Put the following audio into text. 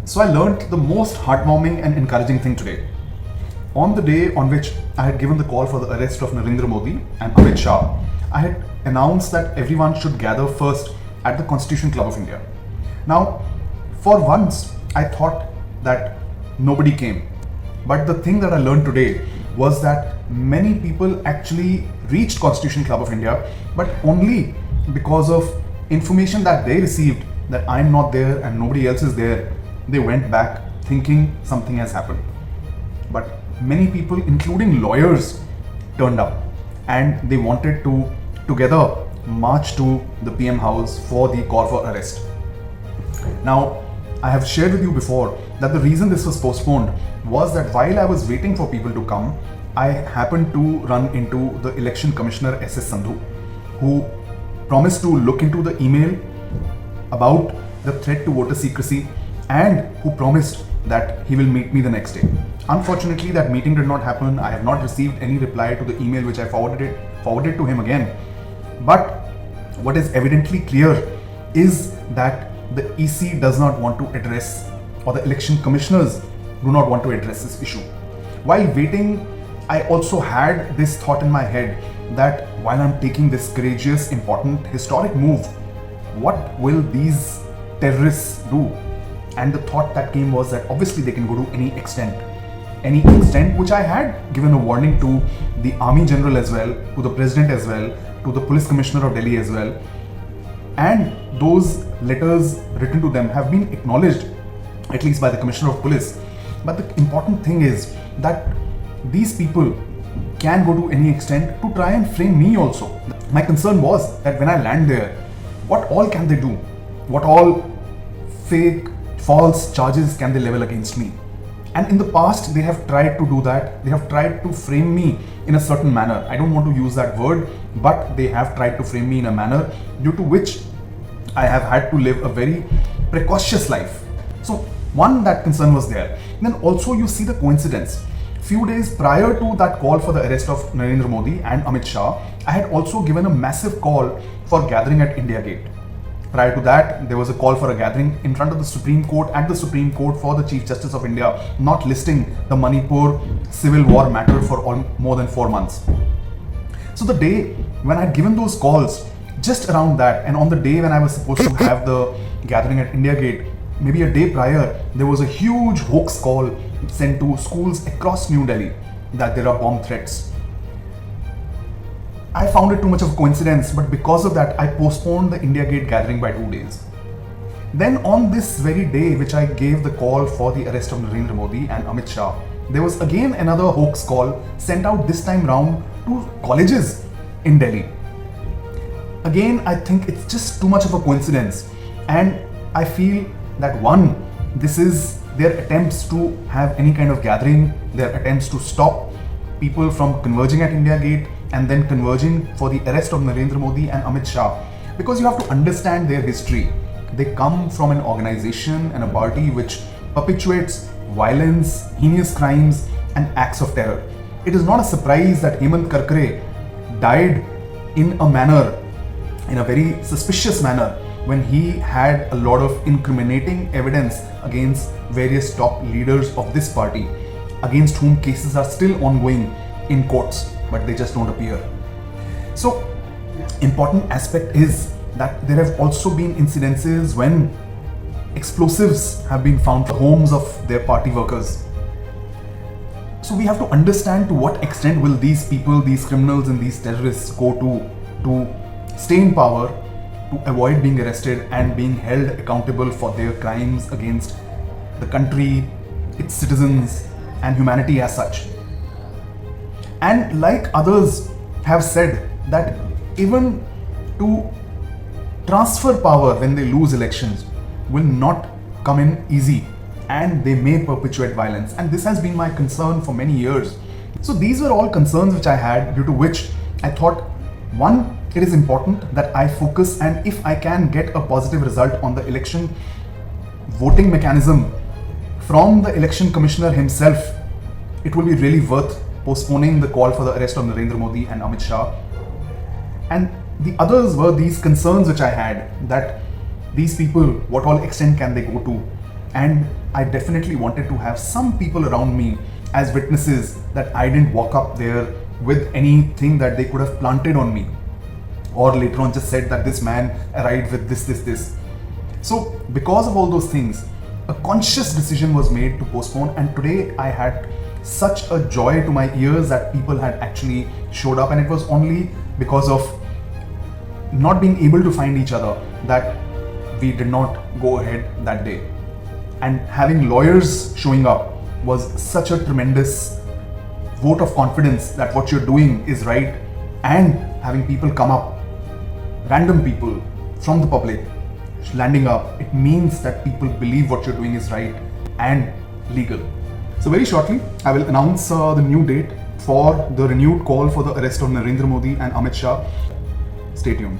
So I learnt the most heartwarming and encouraging thing today. On the day on which I had given the call for the arrest of Narendra Modi and Amit Shah, I had announced that everyone should gather first at the Constitution Club of India. Now, for once, I thought that nobody came. But the thing that I learned today was that many people actually reached Constitution Club of India, but only because of information that they received that I'm not there and nobody else is there, they went back thinking something has happened. But many people, including lawyers, turned up and they wanted to together march to the PM house for the call for arrest. Now, I have shared with you before that the reason this was postponed was that while I was waiting for people to come, I happened to run into the Election Commissioner SS Sandhu, who promised to look into the email about the threat to voter secrecy and who promised that he will meet me the next day. Unfortunately, that meeting did not happen. I have not received any reply to the email which I forwarded to him again. But what is evidently clear is that the EC does not want to address, or the election commissioners do not want to address this issue. While waiting, I also had this thought in my head that while I'm taking this courageous, important, historic move, what will these terrorists do? And the thought that came was that obviously they can go to any extent, which I had given a warning to the Army General as well, to the President as well, to the Police Commissioner of Delhi as well. And those letters written to them have been acknowledged, at least by the Commissioner of Police. But the important thing is that these people can go to any extent to try and frame me also. My concern was that when I land there, what all can they do? What all fake, false charges can they level against me? And in the past, they have tried to do that. They have tried to frame me in a certain manner. I don't want to use that word, but they have tried to frame me in a manner due to which I have had to live a very precautious life. So one, that concern was there. Then also you see the coincidence. Few days prior to that call for the arrest of Narendra Modi and Amit Shah, I had also given a massive call for gathering at India Gate. Prior to that, there was a call for a gathering in front of the Supreme Court, at the Supreme Court, for the Chief Justice of India not listing the Manipur civil war matter for more than 4 months. So the day when I had given those calls, just around that, and on the day when I was supposed to have the gathering at India Gate, maybe a day prior, there was a huge hoax call sent to schools across New Delhi that there are bomb threats. I found it too much of a coincidence, but because of that, I postponed the India Gate gathering by 2 days. Then on this very day, which I gave the call for the arrest of Narendra Modi and Amit Shah, there was again another hoax call sent out this time round to colleges in Delhi. Again, I think it's just too much of a coincidence, and I feel that one, this is their attempts to have any kind of gathering, their attempts to stop people from converging at India Gate and then converging for the arrest of Narendra Modi and Amit Shah. Because you have to understand their history. They come from an organization and a party which perpetuates violence, heinous crimes and acts of terror. It is not a surprise that Hemant Karkare died in a very suspicious manner, when he had a lot of incriminating evidence against various top leaders of this party, against whom cases are still ongoing in courts, but they just don't appear. So, important aspect is that there have also been incidences when explosives have been found in the homes of their party workers. So we have to understand to what extent will these people, these criminals and these terrorists go to stay in power, to avoid being arrested and being held accountable for their crimes against the country, its citizens and humanity as such. And like others have said, that even to transfer power when they lose elections will not come in easy, and they may perpetuate violence. And this has been my concern for many years. So these were all concerns which I had, due to which I thought, one, it is important that I focus, and if I can get a positive result on the election voting mechanism from the election commissioner himself, it will be really worth postponing the call for the arrest of Narendra Modi and Amit Shah. And the others were these concerns which I had, that these people, what all extent can they go to? And I definitely wanted to have some people around me as witnesses that I didn't walk up there with anything that they could have planted on me, or later on just said that this man arrived with this. So because of all those things, a conscious decision was made to postpone, and today I had such a joy to my ears that people had actually showed up, and it was only because of not being able to find each other that we did not go ahead that day. And having lawyers showing up was such a tremendous vote of confidence that what you're doing is right, and having people come up, random people from the public landing up, it means that people believe what you're doing is right and legal. So very shortly, I will announce the new date for the renewed call for the arrest of Narendra Modi and Amit Shah. Stay tuned.